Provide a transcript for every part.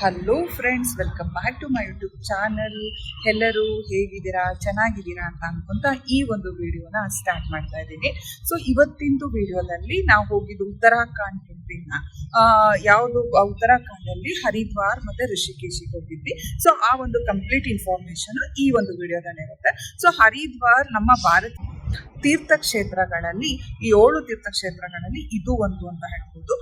Hello friends, welcome back to my YouTube channel. ಎಲ್ಲರೂ ಹೇಗಿದ್ದೀರಾ, ಚೆನ್ನಾಗಿದ್ದೀರಾ ಅಂತ ಅನ್ಕೊಂತ ಈ ಒಂದು ವಿಡಿಯೋನ ಸ್ಟಾರ್ಟ್ ಮಾಡ್ತಾ ಇದ್ದೀನಿ. ಸೊ ಇವತ್ತಿಂದು ವಿಡಿಯೋದಲ್ಲಿ ನಾವು ಹೋಗಿದ್ದು ಉತ್ತರಾಖಂಡ್ ಟ್ರಿಪ್ಪಿನ ಯಾವುದು ಉತ್ತರಾಖಂಡಲ್ಲಿ ಹರಿದ್ವಾರ್ ಮತ್ತೆ ಋಷಿಕೇಶಿಗೆ ಹೋಗಿದ್ವಿ. ಸೊ ಆ ಒಂದು ಕಂಪ್ಲೀಟ್ ಇನ್ಫಾರ್ಮೇಶನ್ ಈ ಒಂದು ವಿಡಿಯೋದಲ್ಲಿ ಇರುತ್ತೆ. ಸೊ ಹರಿದ್ವಾರ್ ನಮ್ಮ ಭಾರತ ತೀರ್ಥಕ್ಷೇತ್ರಗಳಲ್ಲಿ 7 ತೀರ್ಥಕ್ಷೇತ್ರಗಳಲ್ಲಿ ಇದು ಒಂದು ಅಂತ ಹೇಳ್ಬೋದು.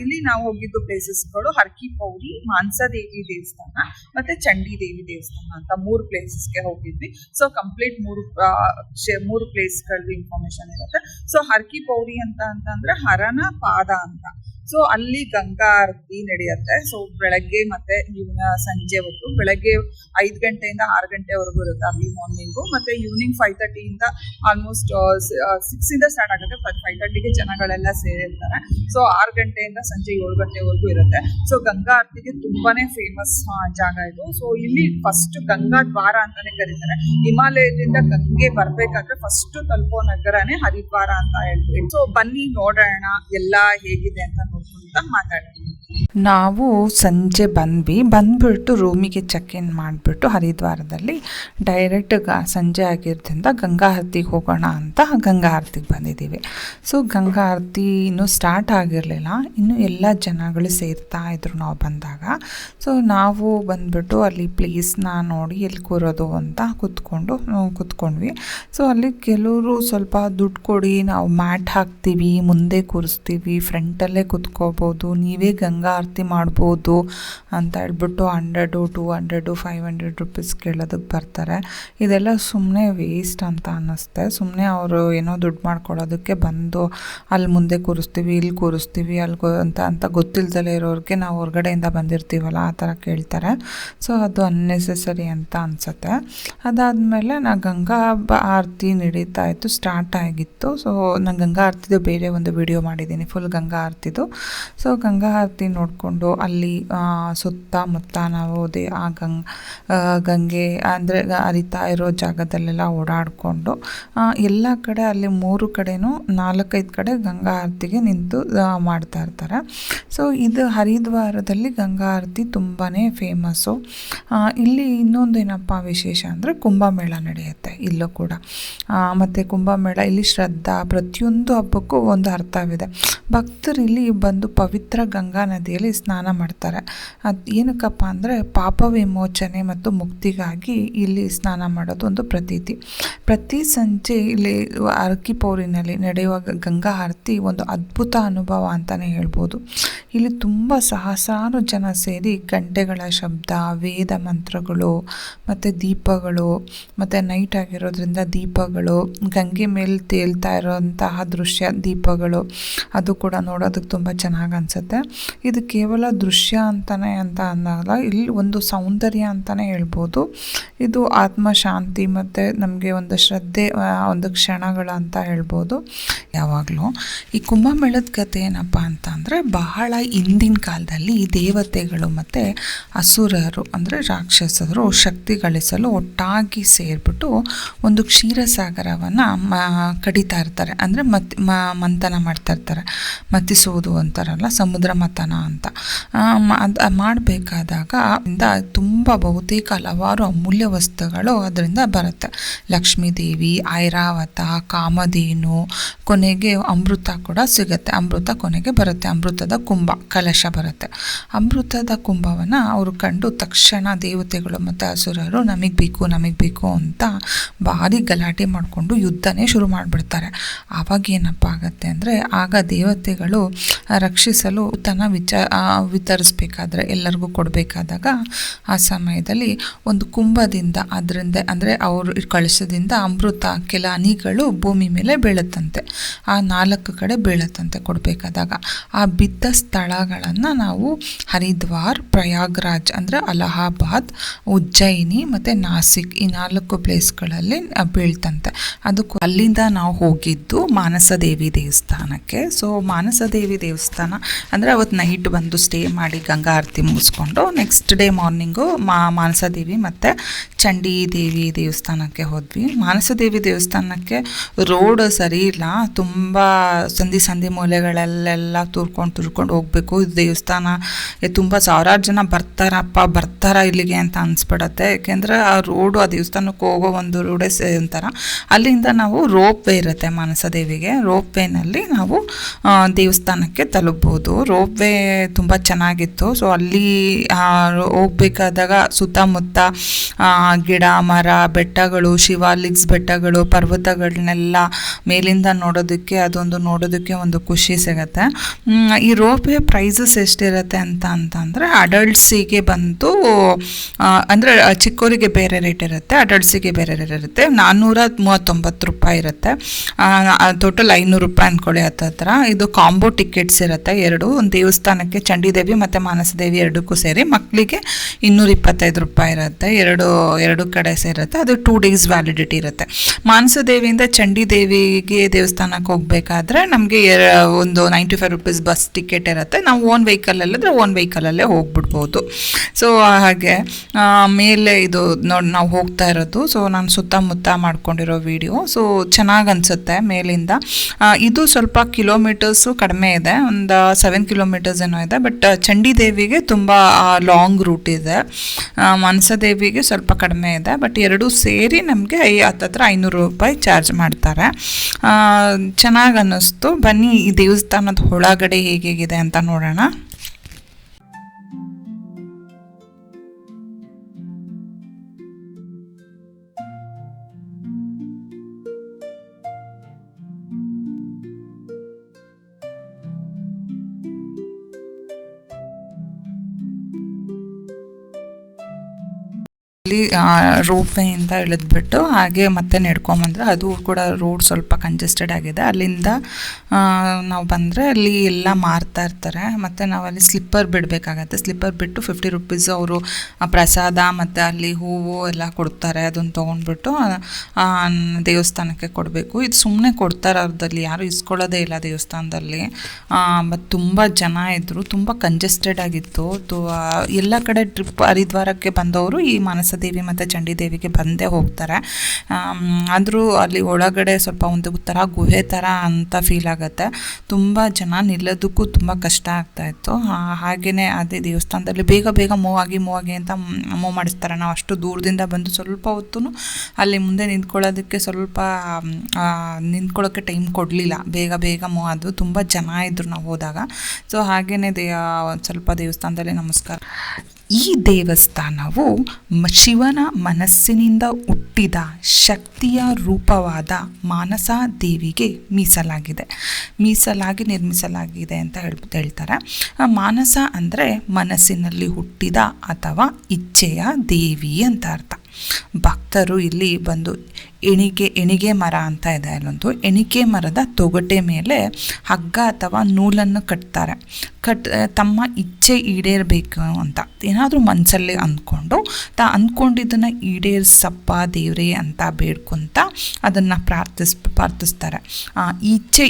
ಇಲ್ಲಿ ನಾವು ಹೋಗಿದ್ದು ಪ್ಲೇಸಸ್ಗಳು ಹರ್ಕಿ ಪೌರಿ, ಮಾನ್ಸಾದೇವಿ ದೇವಸ್ಥಾನ ಮತ್ತೆ ಚಂಡಿ ದೇವಿ ದೇವಸ್ಥಾನ ಅಂತ 3 ಪ್ಲೇಸಸ್ಗೆ ಹೋಗಿದ್ವಿ. ಸೊ ಕಂಪ್ಲೀಟ್ ಮೂರು ಪ್ಲೇಸ್ಗಳದ್ದು ಇನ್ಫಾರ್ಮೇಶನ್ ಇರುತ್ತೆ. ಸೊ ಹರ್ಕಿ ಪೌರಿ ಅಂತಂದ್ರೆ ಹರನ ಪಾದ ಅಂತ. ಸೊ ಅಲ್ಲಿ ಗಂಗಾ ಆರತಿ ನಡೆಯುತ್ತೆ. ಸೊ ಬೆಳಗ್ಗೆ ಮತ್ತೆ ಸಂಜೆ ಹೊತ್ತು, ಬೆಳಗ್ಗೆ 5 ಗಂಟೆಯಿಂದ 6 ಗಂಟೆವರೆಗೂ ಇರುತ್ತೆ ಅರ್ಲಿ ಮಾರ್ನಿಂಗು. ಮತ್ತೆ ಈವ್ನಿಂಗ್ 5:30 ಇಂದ ಆಲ್ಮೋಸ್ಟ್ 6 ಇಂದ ಸ್ಟಾರ್ಟ್ ಆಗುತ್ತೆ. 5:30ಗೆ ಜನಗಳೆಲ್ಲ ಸೇರಿರ್ತಾರೆ. ಸೊ 6 ಗಂಟೆಯಿಂದ ಸಂಜೆ 7 ಗಂಟೆವರೆಗೂ ಇರುತ್ತೆ. ಸೊ ಗಂಗಾ ಆರತಿಗೆ ತುಂಬಾನೇ ಫೇಮಸ್ ಜಾಗ ಇದು. ಸೊ ಇಲ್ಲಿ ಫಸ್ಟ್ ಗಂಗಾ ದ್ವಾರ ಅಂತಾನೆ ಕರೀತಾರೆ. ಹಿಮಾಲಯದಿಂದ ಗಂಗೆ ಬರ್ಬೇಕಾದ್ರೆ ಫಸ್ಟ್ ತಲುಪೋ ನಗರನೇ ಹರಿದ್ವಾರ ಅಂತ ಹೇಳ್ತೀವಿ. ಸೊ ಬನ್ನಿ ನೋಡೋಣ ಎಲ್ಲ ಹೇಗಿದೆ ಅಂತ ನೋಡ್ಕೊಂತ ಮಾತಾಡೋಣ. ನಾವು ಸಂಜೆ ಬಂದ್ಬಿಟ್ಟು ರೂಮಿಗೆ ಚೆಕ್ ಇನ್ ಮಾಡಿಬಿಟ್ಟು ಹರಿದ್ವಾರದಲ್ಲಿ ಡೈರೆಕ್ಟ್ ಸಂಜೆ ಆಗಿರೋದ್ರಿಂದ ಗಂಗಾ ಆರತಿಗೆ ಹೋಗೋಣ ಅಂತ ಗಂಗಾ ಆರತಿಗೆ ಬಂದಿದ್ದೀವಿ. ಸೊ ಗಂಗಾ ಆರತಿ ಇನ್ನೂ ಸ್ಟಾರ್ಟ್ ಆಗಿರಲಿಲ್ಲ, ಇನ್ನು ಎಲ್ಲ ಜನಗಳು ಸೇರ್ತಾ ಇದ್ರು ನಾವು ಬಂದಾಗ. ಸೊ ನಾವು ಬಂದ್ಬಿಟ್ಟು ಅಲ್ಲಿ ಪ್ಲೇಸ್ನ ನೋಡಿ ಎಲ್ಲಿ ಕೂರೋದು ಅಂತ ಕೂತ್ಕೊಂಡ್ವಿ. ಸೊ ಅಲ್ಲಿ ಕೆಲವರು ಸ್ವಲ್ಪ ದುಡ್ಡು ಕೊಡಿ, ನಾವು ಮ್ಯಾಟ್ ಹಾಕ್ತೀವಿ, ಮುಂದೆ ಕೂರಿಸ್ತೀವಿ, ಫ್ರಂಟಲ್ಲೇ ಕೂತ್ಕೋಬೋದು, ನೀವೇ ಗಂಗಾ ಆರತಿ ಮಾಡ್ಬೋದು ಅಂತ ಹೇಳ್ಬಿಟ್ಟು 100, 200, 500 ರುಪೀಸ್ ಕೇಳೋದಕ್ಕೆ ಬರ್ತಾರೆ. ಇದೆಲ್ಲ ಸುಮ್ಮನೆ ವೇಸ್ಟ್ ಅಂತ ಅನ್ನಿಸ್ತೆ. ಸುಮ್ಮನೆ ಅವರು ಏನೋ ದುಡ್ಡು ಮಾಡ್ಕೊಳ್ಳೋದಕ್ಕೆ ಬಂದು ಅಲ್ಲಿ ಮುಂದೆ ಕೂರಿಸ್ತೀವಿ, ಇಲ್ಲಿ ಕೂರಿಸ್ತೀವಿ, ಅಲ್ಲಿ ಅಂತ ಗೊತ್ತಿಲ್ದಲೇ ಇರೋರಿಗೆ ನಾವು ಹೊರಗಡೆಯಿಂದ ಬಂದಿರ್ತೀವಲ್ಲ ಆ ಥರ ಕೇಳ್ತಾರೆ. ಸೊ ಅದು ಅನ್ನೆಸೆಸರಿ ಅಂತ ಅನಿಸುತ್ತೆ. ಅದಾದಮೇಲೆ ನಾನು ಗಂಗಾ ಆರತಿ ನಡೀತಾ ಇತ್ತು, ಸ್ಟಾರ್ಟ್ ಆಗಿತ್ತು. ಸೊ ನಾನು ಗಂಗಾ ಆರತಿದು ಬೇರೆ ಒಂದು ವಿಡಿಯೋ ಮಾಡಿದ್ದೀನಿ, ಫುಲ್ ಗಂಗಾ ಆರತಿದು. ಸೊ ಗಂಗಾ ಆರತಿ ನೋಡಿಕೊಂಡು ಅಲ್ಲಿ ಸುತ್ತಮುತ್ತ ನಾವು ಆ ಗಂಗೆ ಅಂದರೆ ಹರಿತಾ ಇರೋ ಜಾಗದಲ್ಲೆಲ್ಲ ಓಡಾಡಿಕೊಂಡು ಎಲ್ಲ ಕಡೆ ಅಲ್ಲಿ 3 ಕಡೆನೂ 4-5 ಕಡೆ ಗಂಗಾ ಆರತಿಗೆ ನಿಂತು ಮಾಡ್ತಾ ಇರ್ತಾರೆ. ಸೊ ಇದು ಹರಿದ್ವಾರದಲ್ಲಿ ಗಂಗಾ ಆರತಿ ತುಂಬಾ ಫೇಮಸ್ಸು. ಇಲ್ಲಿ ಇನ್ನೊಂದು ಏನಪ್ಪ ವಿಶೇಷ ಅಂದರೆ ಕುಂಭಮೇಳ ನಡೆಯುತ್ತೆ ಇಲ್ಲೂ ಕೂಡ. ಮತ್ತು ಕುಂಭಮೇಳ ಇಲ್ಲಿ ಶ್ರದ್ಧಾ, ಪ್ರತಿಯೊಂದು ಹಬ್ಬಕ್ಕೂ ಒಂದು ಅರ್ಥವಿದೆ. ಭಕ್ತರು ಇಲ್ಲಿ ಬಂದು ಪವಿತ್ರ ಗಂಗಾ ನದಿಯಲ್ಲಿ ಸ್ನಾನ ಮಾಡ್ತಾರೆ. ಅದು ಏನಕ್ಕಪ್ಪ ಅಂದರೆ ಪಾಪ ವಿಮೋಚನೆ ಮತ್ತು ಮುಕ್ತಿಗಾಗಿ ಇಲ್ಲಿ ಸ್ನಾನ ಮಾಡೋದು ಒಂದು ಪ್ರತೀತಿ. ಪ್ರತಿ ಸಂಜೆ ಇಲ್ಲಿ ಹರ್ಕಿ ಪೌರಿನಲ್ಲಿ ನಡೆಯುವ ಗಂಗಾ ಆರತಿ ಒಂದು ಅದ್ಭುತ ಅನುಭವ ಅಂತಲೇ ಹೇಳ್ಬೋದು. ಇಲ್ಲಿ ತುಂಬ ಸಹಸ್ರಾರು ಜನ ಸೇರಿ ಗಂಟೆಗಳ ಶಬ್ದ, ವೇದ ಮಂತ್ರಗಳು ಮತ್ತು ದೀಪಗಳು, ಮತ್ತು ನೈಟ್ ಆಗಿರೋದ್ರಿಂದ ದೀಪಗಳು, ಗಂಗೆ ಮೇಲೆ ತೇಲ್ತಾ ಇರೋಂತಹ ದೃಶ್ಯ ದೀಪಗಳು, ಅದು ಕೂಡ ನೋಡೋದಕ್ಕೆ ತುಂಬ ಚೆನ್ನಾಗಿ ಅನಿಸುತ್ತೆ. ಇದು ಕೇವಲ ದೃಶ್ಯ ಅಂತಲೇ ಅಂತ ಅನ್ನಲ್ಲ, ಇಲ್ಲಿ ಒಂದು ಸೌಂದರ್ಯ ಅಂತಲೇ ಹೇಳ್ಬೋದು. ಇದು ಆತ್ಮಶಾಂತಿ ಮತ್ತು ನಮಗೆ ಒಂದು ಶ್ರದ್ಧೆ, ಒಂದು ಕ್ಷಣಗಳು ಅಂತ ಹೇಳ್ಬೋದು. ಯಾವಾಗಲೂ ಈ ಕುಂಭಮೇಳದ ಕಥೆ ಏನಪ್ಪ ಅಂತ ಅಂದರೆ, ಬಹಳ ಹಿಂದಿನ ಕಾಲದಲ್ಲಿ ದೇವತೆಗಳು ಮತ್ತು ಅಸುರರು ಅಂದರೆ ರಾಕ್ಷಸರು ಶಕ್ತಿ ಗಳಿಸಲು ಒಟ್ಟಾಗಿ ಸೇರಿಬಿಟ್ಟು ಒಂದು ಕ್ಷೀರಸಾಗರವನ್ನು ಕಡಿತಾ ಇರ್ತಾರೆ. ಅಂದರೆ ಮಂಥನ ಮಾಡ್ತಾ ಇರ್ತಾರೆ, ಮತಿಸೋದು ಅಂತಾರಲ್ಲ, ಸಮುದ್ರ ಮಥನ ಅಂತ. ಅದು ಮಾಡಬೇಕಾದಾಗ ತುಂಬ ಬಹುತೇಕ ಹಲವಾರು ಅಮೂಲ್ಯ ವಸ್ತುಗಳು ಅದರಿಂದ ಬರುತ್ತೆ. ಲಕ್ಷ್ಮೀ ದೇವಿ, ಐರಾವತ, ಕಾಮಧೇನು, ಕೊನೆಗೆ ಅಮೃತ ಕೂಡ ಸಿಗುತ್ತೆ. ಅಮೃತ ಕೊನೆಗೆ ಬರುತ್ತೆ, ಅಮೃತದ ಕುಂಭ ಕಲಶ ಬರುತ್ತೆ. ಅಮೃತದ ಕುಂಭವನ್ನು ಅವರು ಕಂಡು ತಕ್ಷಣ ದೇವತೆಗಳು ಮತ್ತು ಅಸುರರು ನಮಗೆ ಬೇಕು ಅಂತ ಭಾರಿ ಗಲಾಟೆ ಮಾಡಿಕೊಂಡು ಯುದ್ಧನೇ ಶುರು ಮಾಡಿಬಿಡ್ತಾರೆ. ಆವಾಗ ಏನಪ್ಪ ಆಗುತ್ತೆ ಅಂದರೆ, ಆಗ ದೇವತೆಗಳು ರಕ್ಷಿಸಲು ವಿತರಿಸ್ಬೇಕಾದ್ರೆ ಎಲ್ಲರಿಗೂ ಕೊಡಬೇಕಾದಾಗ ಆ ಸಮಯದಲ್ಲಿ ಒಂದು ಕುಂಭದಿಂದ ಅದರಿಂದ ಅಂದರೆ ಅವರು ಕಳಶದಿಂದ ಅಮೃತ ಕೆಲ ಹನಿಗಳು ಭೂಮಿ ಮೇಲೆ ಬೀಳುತ್ತಂತೆ. ಆ 4 ಕಡೆ ಬೀಳುತ್ತಂತೆ ಕೊಡಬೇಕಾದಾಗ. ಆ ಬಿದ್ದ ಸ್ಥಳಗಳನ್ನು ನಾವು ಹರಿದ್ವಾರ್, ಪ್ರಯಾಗ್ರಾಜ್ ಅಂದರೆ ಅಲಹಾಬಾದ್, ಉಜ್ಜಯಿನಿ ಮತ್ತು ನಾಸಿಕ್ ಈ 4 ಪ್ಲೇಸ್ಗಳಲ್ಲಿ ಬೀಳ್ತಂತೆ. ಅದಕ್ಕೂ ಅಲ್ಲಿಂದ ನಾವು ಹೋಗಿದ್ದು ಮಾನಸದೇವಿ ದೇವಸ್ಥಾನಕ್ಕೆ. ಸೊ ಮಾನಸದೇವಿ ದೇವಸ್ಥಾನ ದೇವಸ್ಥಾನ. ಅಂದರೆ ಅವತ್ತು ನೈಟ್ ಬಂದು ಸ್ಟೇ ಮಾಡಿ ಗಂಗಾ ಆರತಿ ಮುಗಿಸ್ಕೊಂಡು ನೆಕ್ಸ್ಟ್ ಡೇ ಮಾರ್ನಿಂಗು ಮಾನಸಾದೇವಿ ಮತ್ತು ಚಂಡಿ ದೇವಿ ದೇವಸ್ಥಾನಕ್ಕೆ ಹೋದ್ವಿ. ಮಾನಸಾದೇವಿ ದೇವಸ್ಥಾನಕ್ಕೆ ರೋಡ್ ಸರಿ ಇಲ್ಲ, ತುಂಬ ಸಂಧಿ ಮೂಲೆಗಳಲ್ಲೆಲ್ಲ ತುರ್ಕೊಂಡು ಹೋಗಬೇಕು. ಇದು ದೇವಸ್ಥಾನ ತುಂಬ ಸಾವಿರಾರು ಜನ ಬರ್ತಾರ ಇಲ್ಲಿಗೆ ಅಂತ ಅನಿಸ್ಬಿಡತ್ತೆ. ಯಾಕೆಂದರೆ ಆ ರೋಡು ಆ ದೇವಸ್ಥಾನಕ್ಕೆ ಹೋಗೋ ಒಂದು ರೋಡೇ ಒಂಥರ. ಅಲ್ಲಿಂದ ನಾವು ರೋಪ್ ವೇ ಇರುತ್ತೆ ಮಾನಸಾದೇವಿಗೆ. ರೋಪ್ ವೇನಲ್ಲಿ ನಾವು ದೇವಸ್ಥಾನಕ್ಕೆ ತಲುಪ್ಬೋದು. ರೋಪ್ ವೇ ತುಂಬ ಚೆನ್ನಾಗಿತ್ತು. ಸೊ ಅಲ್ಲಿ ಹೋಗ್ಬೇಕಾದಾಗ ಸುತ್ತಮುತ್ತ ಗಿಡ ಮರ ಬೆಟ್ಟಗಳು, ಶಿವಾಲಿಕ್ಸ್ ಬೆಟ್ಟಗಳು, ಪರ್ವತಗಳನ್ನೆಲ್ಲ ಮೇಲಿಂದ ನೋಡೋದಕ್ಕೆ ಒಂದು ಖುಷಿ ಸಿಗುತ್ತೆ. ಈ ರೋಪ್ ವೇ ಪ್ರೈಸಸ್ ಎಷ್ಟಿರುತ್ತೆ ಅಂತಂದರೆ ಅಡಲ್ಟ್ಸಿಗೆ ಬಂದು ಅಂದರೆ ಚಿಕ್ಕವರಿಗೆ ಬೇರೆ ರೇಟ್ ಇರುತ್ತೆ, ಅಡಲ್ಟ್ಸಿಗೆ ಬೇರೆ ರೇಟ್ ಇರುತ್ತೆ. 439 ರೂಪಾಯಿ ಇರುತ್ತೆ. ಟೋಟಲ್ 500 ರೂಪಾಯಿ ಅಂದ್ಕೊಳ್ಳಿ ಹತ್ತಿರ. ಇದು ಕಾಂಬೋ ಟಿಕೆಟ್ಸ್ ಇರುತ್ತೆ ಎರಡು, ಒಂದು ದೇವಸ್ಥಾನಕ್ಕೆ ಚಂಡಿದೇವಿ ಮತ್ತು ಮಾನಸದೇವಿ ಎರಡಕ್ಕೂ ಸೇರಿ. ಮಕ್ಕಳಿಗೆ 225 ರೂಪಾಯಿ ಇರುತ್ತೆ, ಎರಡು ಕಡೆ ಸೇರುತ್ತೆ. ಅದು 2 days ವ್ಯಾಲಿಡಿಟಿ ಇರುತ್ತೆ. ಮಾನಸದೇವಿಯಿಂದ ಚಂಡಿದೇವಿಗೆ ದೇವಸ್ಥಾನಕ್ಕೆ ಹೋಗಬೇಕಾದ್ರೆ ನಮಗೆ ಒಂದು 95 ರೂಪೀಸ್ ಬಸ್ ಟಿಕೆಟ್ ಇರುತ್ತೆ. ನಾವು ಓನ್ ವೆಹಿಕಲಲ್ಲಿದ್ದರೆ ಓನ್ ವೆಹಿಕಲಲ್ಲೇ ಹೋಗ್ಬಿಡ್ಬೋದು. ಸೊ ಹಾಗೆ ಮೇಲೆ ಇದು ನೋಡಿ ನಾವು ಹೋಗ್ತಾ ಇರೋದು. ಸೊ ನಾನು ಸುತ್ತಮುತ್ತ ಮಾಡ್ಕೊಂಡಿರೋ ವಿಡಿಯೋ. ಸೊ ಚೆನ್ನಾಗಿ ಅನಿಸುತ್ತೆ ಮೇಲಿಂದ. ಇದು ಸ್ವಲ್ಪ ಕಿಲೋಮೀಟರ್ಸು ಕಡಿಮೆ ಇದೆ, ಒಂದು 7 ಕಿಲೋಮೀಟರ್ಸ್ ಏನೋ ಇದೆ. ಬಟ್ ಚಂಡಿದೇವಿಗೆ ತುಂಬ ಲಾಂಗ್ ರೂಟ್ ಇದೆ, ಮಾನಸದೇವಿಗೆ ಸ್ವಲ್ಪ ಕಡಿಮೆ ಇದೆ. ಬಟ್ ಎರಡೂ ಸೇರಿ ನಮಗೆ ಹತ್ತಿರ 500 ರೂಪಾಯಿ ಚಾರ್ಜ್ ಮಾಡ್ತಾರೆ. ಚೆನ್ನಾಗಿ ಅನ್ನಿಸ್ತು. ಬನ್ನಿ ಈ ದೇವಸ್ಥಾನದ ಒಳಗಡೆ ಹೇಗಿದೆ ಅಂತ ನೋಡೋಣ. ಅಲ್ಲಿ ರೋಪ್ ವೇಯಿಂದ ಇಳಿದ್ಬಿಟ್ಟು ಹಾಗೆ ಮತ್ತೆ ನಡ್ಕೊಂಬಂದ್ರೆ ಅದು ಕೂಡ ರೋಡ್ ಸ್ವಲ್ಪ ಕಂಜೆಸ್ಟೆಡ್ ಆಗಿದೆ. ಅಲ್ಲಿಂದ ನಾವು ಬಂದರೆ ಅಲ್ಲಿ ಎಲ್ಲ ಮಾರ್ತಾ ಇರ್ತಾರೆ. ಮತ್ತು ನಾವಲ್ಲಿ ಸ್ಲಿಪ್ಪರ್ ಬಿಡಬೇಕಾಗತ್ತೆ. ಸ್ಲಿಪ್ಪರ್ ಬಿಟ್ಟು 50 ರೂಪೀಸ್ ಅವರು ಪ್ರಸಾದ ಮತ್ತು ಅಲ್ಲಿ ಹೂವು ಎಲ್ಲ ಕೊಡ್ತಾರೆ. ಅದನ್ನು ತೊಗೊಂಡ್ಬಿಟ್ಟು ದೇವಸ್ಥಾನಕ್ಕೆ ಕೊಡಬೇಕು. ಇದು ಸುಮ್ಮನೆ ಕೊಡ್ತಾರೆ, ಅರ್ಧದಲ್ಲಿ ಯಾರು ಇಸ್ಕೊಳ್ಳೋದೇ ಇಲ್ಲ ದೇವಸ್ಥಾನದಲ್ಲಿ. ಮತ್ತು ತುಂಬ ಜನ ಇದ್ದರು, ತುಂಬ ಕಂಜೆಸ್ಟೆಡ್ ಆಗಿತ್ತು. ಎಲ್ಲ ಕಡೆ ಟ್ರಿಪ್ ಹರಿದ್ವಾರಕ್ಕೆ ಬಂದವರು ಈ ಮಾನಸದೇವಿ ಮತ್ತು ಚಂಡಿದೇವಿಗೆ ಬಂದೇ ಹೋಗ್ತಾರೆ. ಆದರೂ ಅಲ್ಲಿ ಒಳಗಡೆ ಸ್ವಲ್ಪ ಒಂದು ಥರ ಗುಹೆ ಥರ ಅಂತ ಫೀಲ್ ಆಗುತ್ತೆ. ತುಂಬ ಜನ ನಿಲ್ಲೋದಕ್ಕೂ ತುಂಬ ಕಷ್ಟ ಆಗ್ತಾಯಿತ್ತು. ಹಾಗೆಯೇ ಅದೇ ದೇವಸ್ಥಾನದಲ್ಲಿ ಬೇಗ ಮೂವ್ ಆಗಿ ಅಂತ ಮೂವ್ ಮಾಡಿಸ್ತಾರೆ. ನಾವು ಅಷ್ಟು ದೂರದಿಂದ ಬಂದು ಸ್ವಲ್ಪ ಹೊತ್ತು ಅಲ್ಲಿ ಮುಂದೆ ನಿಂತ್ಕೊಳ್ಳೋದಕ್ಕೆ ನಿಂತ್ಕೊಳ್ಳೋಕ್ಕೆ ಟೈಮ್ ಕೊಡಲಿಲ್ಲ. ಬೇಗ ಮೂವ್ ಆದವು. ತುಂಬ ಜನ ಇದ್ದರು ನಾವು ಹೋದಾಗ. ಸೊ ಹಾಗೆಯೇ ಸ್ವಲ್ಪ ದೇವಸ್ಥಾನದಲ್ಲಿ ನಮಸ್ಕಾರ. ಈ ದೇವಸ್ಥಾನವು ಶಿವನ ಮನಸ್ಸಿನಿಂದ ಹುಟ್ಟಿದ ಶಕ್ತಿಯ ರೂಪವಾದ ಮಾನಸಾ ದೇವಿಗೆ ಮೀಸಲಾಗಿ ನಿರ್ಮಿಸಲಾಗಿದೆ ಅಂತ ಹೇಳ್ತಾರೆ. ಮಾನಸ ಅಂದರೆ ಮನಸ್ಸಿನಲ್ಲಿ ಹುಟ್ಟಿದ ಅಥವಾ ಇಚ್ಛೆಯ ದೇವಿ ಅಂತ ಅರ್ಥ. ಭಕ್ತರು ಇಲ್ಲಿ ಬಂದು ಎಣಿಗೆ ಮರ ಅಂತ ಇದೆ, ಅಲ್ಲೊಂದು ಎಣಿಕೆ ಮರದ ತೊಗಟೆ ಮೇಲೆ ಹಗ್ಗ ಅಥವಾ ನೂಲನ್ನು ಕಟ್ತಾರೆ. ತಮ್ಮ ಇಚ್ಛೆ ಈಡೇರಬೇಕು ಅಂತ ಏನಾದರೂ ಮನಸ್ಸಲ್ಲಿ ಅಂದ್ಕೊಂಡು ಅಂದ್ಕೊಂಡಿದ್ದನ್ನು ಈಡೇರಿಸಪ್ಪ ದೇವ್ರೇ ಅಂತ ಬೇಡ್ಕೊತ ಅದನ್ನು ಪ್ರಾರ್ಥಿಸ್ತಾರೆ. ಇಚ್ಛೆ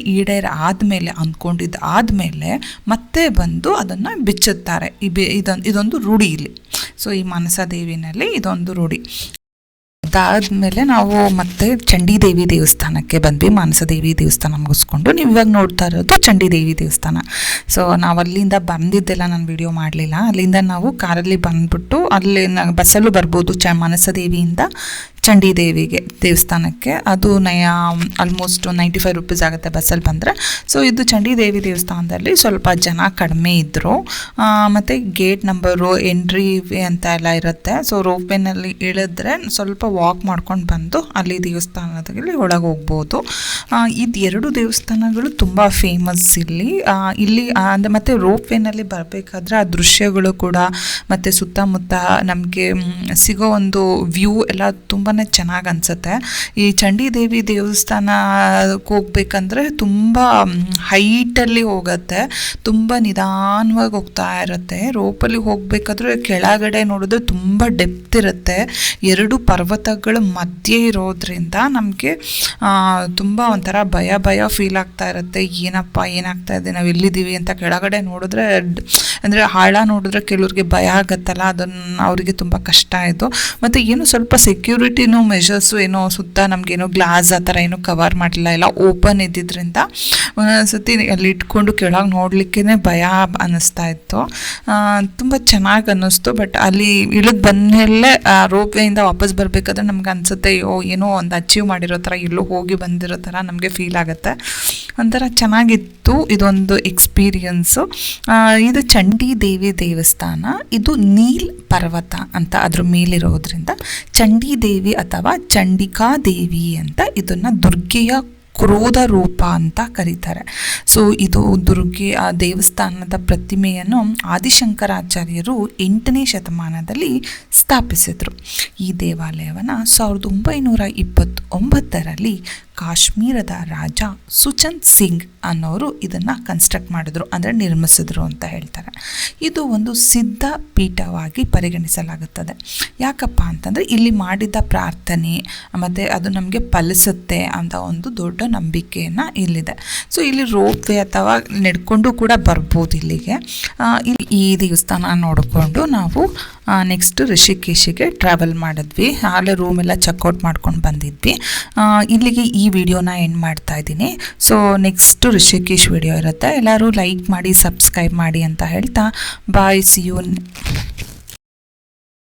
ಆದಮೇಲೆ ಅಂದ್ಕೊಂಡಿದ್ದು ಆದಮೇಲೆ ಮತ್ತೆ ಬಂದು ಅದನ್ನು ಬಿಚ್ಚುತ್ತಾರೆ. ಇದೊಂದು ರೂಢಿ ಇಲ್ಲಿ. ಸೊ ಈ ಮಾನಸಾ ದೇವಿನಲ್ಲಿ ಇದೊಂದು ರೂಢಿ. ಅದಾದಮೇಲೆ ನಾವು ಮತ್ತೆ ಚಂಡಿದೇವಿ ದೇವಸ್ಥಾನಕ್ಕೆ ಬಂದ್ವಿ. ಮಾನಸದೇವಿ ದೇವಸ್ಥಾನ ಮುಗಿಸ್ಕೊಂಡು ನೀವು ಇವಾಗ ನೋಡ್ತಾ ಇರೋದು ಚಂಡಿದೇವಿ ದೇವಸ್ಥಾನ. ಸೊ ನಾವು ಅಲ್ಲಿಂದ ಬಂದಿದ್ದೆಲ್ಲ ನಾನು ವಿಡಿಯೋ ಮಾಡಲಿಲ್ಲ. ಅಲ್ಲಿಂದ ನಾವು ಕಾರಲ್ಲಿ ಬಂದ್ಬಿಟ್ಟು ಅಲ್ಲಿ ಬಸ್ಸಲ್ಲೂ ಬರ್ಬೋದು ಮಾನಸದೇವಿಯಿಂದ ಚಂಡಿದೇವಿಗೆ ದೇವಸ್ಥಾನಕ್ಕೆ. ಅದು ಆಲ್ಮೋಸ್ಟ್ 95 ರೂಪೀಸ್ ಆಗುತ್ತೆ ಬಸ್ಸಲ್ಲಿ ಬಂದರೆ. ಸೊ ಇದು ಚಂಡಿದೇವಿ ದೇವಸ್ಥಾನದಲ್ಲಿ ಸ್ವಲ್ಪ ಜನ ಕಡಿಮೆ ಇದ್ದರು. ಮತ್ತು ಗೇಟ್ ನಂಬರು ಎಂಟ್ರಿ ಅಂತ ಎಲ್ಲ ಇರುತ್ತೆ. ಸೊ ರೋಪ್ ವೇನಲ್ಲಿ ಇಳಿದ್ರೆ ಸ್ವಲ್ಪ ವಾಕ್ ಮಾಡ್ಕೊಂಡು ಬಂದು ಅಲ್ಲಿ ದೇವಸ್ಥಾನದಲ್ಲಿ ಒಳಗೆ ಹೋಗ್ಬೋದು. ಇದು 2 ದೇವಸ್ಥಾನಗಳು ತುಂಬ ಫೇಮಸ್ ಇಲ್ಲಿ. ಅಂದರೆ ಮತ್ತು ರೋಪ್ ವೇನಲ್ಲಿ ಬರಬೇಕಾದ್ರೆ ಆ ದೃಶ್ಯಗಳು ಕೂಡ ಮತ್ತು ಸುತ್ತಮುತ್ತ ನಮಗೆ ಸಿಗೋ ಒಂದು ವ್ಯೂ ಎಲ್ಲ ತುಂಬಾ ಚೆನ್ನಾಗಿ ಅನಿಸುತ್ತೆ. ಈ ಚಂಡೀದೇವಿ ದೇವಸ್ಥಾನಕ್ಕೆ ಹೋಗ್ಬೇಕಂದ್ರೆ ತುಂಬ ಹೈಟಲ್ಲಿ ಹೋಗುತ್ತೆ, ತುಂಬ ನಿಧಾನವಾಗಿ ಹೋಗ್ತಾ ಇರುತ್ತೆ. ರೋಪಲ್ಲಿ ಹೋಗಬೇಕಾದ್ರೆ ಕೆಳಗಡೆ ನೋಡಿದ್ರೆ ತುಂಬ ಡೆಪ್ತ್ ಇರುತ್ತೆ. ಎರಡು ಪರ್ವತಗಳ ಮಧ್ಯೆ ಇರೋದ್ರಿಂದ ನಮಗೆ ತುಂಬ ಒಂಥರ ಭಯ ಫೀಲ್ ಆಗ್ತಾ ಇರುತ್ತೆ. ಏನಪ್ಪ ಏನಾಗ್ತಾ ಇದೆ, ನಾವು ಎಲ್ಲಿದ್ದೀವಿ ಅಂತ. ಕೆಳಗಡೆ ನೋಡಿದ್ರೆ ಅಂದರೆ ಆಳ ನೋಡಿದ್ರೆ ಕೆಲವ್ರಿಗೆ ಭಯ ಆಗುತ್ತಲ್ಲ, ಅದನ್ನು ಅವರಿಗೆ ತುಂಬ ಕಷ್ಟ ಆಯಿತು. ಮತ್ತು ಏನು ಸ್ವಲ್ಪ ಸೆಕ್ಯೂರಿಟಿನೂ ಮೆಷರ್ಸು ಏನೋ ಸುತ್ತ ನಮಗೇನೋ ಗ್ಲಾಸ್ ಆ ಥರ ಏನೋ ಕವರ್ ಮಾಡಲಿಲ್ಲ, ಎಲ್ಲ ಓಪನ್ ಇದ್ದಿದ್ದರಿಂದ ಒಂದೊಂದ್ಸತಿ ಅಲ್ಲಿ ಇಟ್ಕೊಂಡು ಕೆಳಗೆ ನೋಡಲಿಕ್ಕೇ ಭಯ ಅನ್ನಿಸ್ತಾ ಇತ್ತು. ತುಂಬ ಚೆನ್ನಾಗಿ ಅನ್ನಿಸ್ತು. ಬಟ್ ಅಲ್ಲಿ ಇಳಿದು ಬಂದಮೇಲೆ ರೋಪ್ವೇಯಿಂದ ವಾಪಸ್ ಬರಬೇಕಾದ್ರೆ ನಮ್ಗೆ ಅನಿಸುತ್ತೆ ಏನೋ ಒಂದು ಅಚೀವ್ ಮಾಡಿರೋ ಥರ, ಎಲ್ಲೋ ಹೋಗಿ ಬಂದಿರೋ ಥರ ನಮಗೆ ಫೀಲ್ ಆಗುತ್ತೆ. ಒಂಥರ ಚೆನ್ನಾಗಿತ್ತು ಇದೊಂದು ಎಕ್ಸ್ಪೀರಿಯನ್ಸು. ಇದು ಚಂಡೀದೇವಿ ದೇವಸ್ಥಾನ. ಇದು ನೀಲ್ ಪರ್ವತ ಅಂತ ಅದ್ರ ಮೇಲಿರೋದ್ರಿಂದ ಚಂಡೀದೇವಿ ಅಥವಾ ಚಂಡಿಕಾ ದೇವಿ ಅಂತ ಇದನ್ನು ದುರ್ಗೆಯ ಕ್ರೋಧ ರೂಪ ಅಂತ ಕರೀತಾರೆ. ಸೊ ಇದು ದುರ್ಗೆ ಆ ದೇವಸ್ಥಾನದ ಪ್ರತಿಮೆಯನ್ನು ಆದಿಶಂಕರಾಚಾರ್ಯರು 8ನೇ ಶತಮಾನದಲ್ಲಿ ಸ್ಥಾಪಿಸಿದರು. ಈ ದೇವಾಲಯವನ್ನು 1929ರಲ್ಲಿ ಕಾಶ್ಮೀರದ ರಾಜ ಸುಚಂತ್ ಸಿಂಗ್ ಅನ್ನೋರು ಇದನ್ನು ಕನ್ಸ್ಟ್ರಕ್ಟ್ ಮಾಡಿದ್ರು, ಅಂದರೆ ನಿರ್ಮಿಸಿದ್ರು ಅಂತ ಹೇಳ್ತಾರೆ. ಇದು ಒಂದು ಸಿದ್ಧ ಪೀಠವಾಗಿ ಪರಿಗಣಿಸಲಾಗುತ್ತದೆ. ಯಾಕಪ್ಪ ಅಂತಂದರೆ ಇಲ್ಲಿ ಮಾಡಿದ ಪ್ರಾರ್ಥನೆ ಮತ್ತು ಅದು ನಮಗೆ ಫಲಿಸುತ್ತೆ ಅಂತ ಒಂದು ದೊಡ್ಡ ನಂಬಿಕೆಯನ್ನು ಇಲ್ಲಿದೆ. ಸೊ ಇಲ್ಲಿ ರೋಪ್ವೇ ಅಥವಾ ನಡ್ಕೊಂಡು ಕೂಡ ಬರ್ಬೋದು ಇಲ್ಲಿಗೆ. ಇಲ್ಲಿ ಈ ದೇವಸ್ಥಾನ ನೋಡಿಕೊಂಡು ನಾವು ನೆಕ್ಸ್ಟ್ ಋಷಿಕೇಶಿಗೆ ಟ್ರಾವೆಲ್ ಮಾಡಿದ್ವಿ. ಆಲೇ ರೂಮೆಲ್ಲ ಚೆಕ್ಔಟ್ ಮಾಡ್ಕೊಂಡು ಬಂದಿದ್ವಿ. ಇಲ್ಲಿಗೆ ಈ ವಿಡಿಯೋನ ಎಂಡ್ ಮಾಡ್ತಾ ಇದ್ದೀನಿ. ಸೊ ನೆಕ್ಸ್ಟ್ ಋಷಿಕೇಶ್ ವಿಡಿಯೋ ಇರುತ್ತೆ. ಎಲ್ಲರೂ ಲೈಕ್ ಮಾಡಿ ಸಬ್ಸ್ಕ್ರೈಬ್ ಮಾಡಿ ಅಂತ ಹೇಳ್ತಾ ಬಾಯ್, ಸಿ ಯು.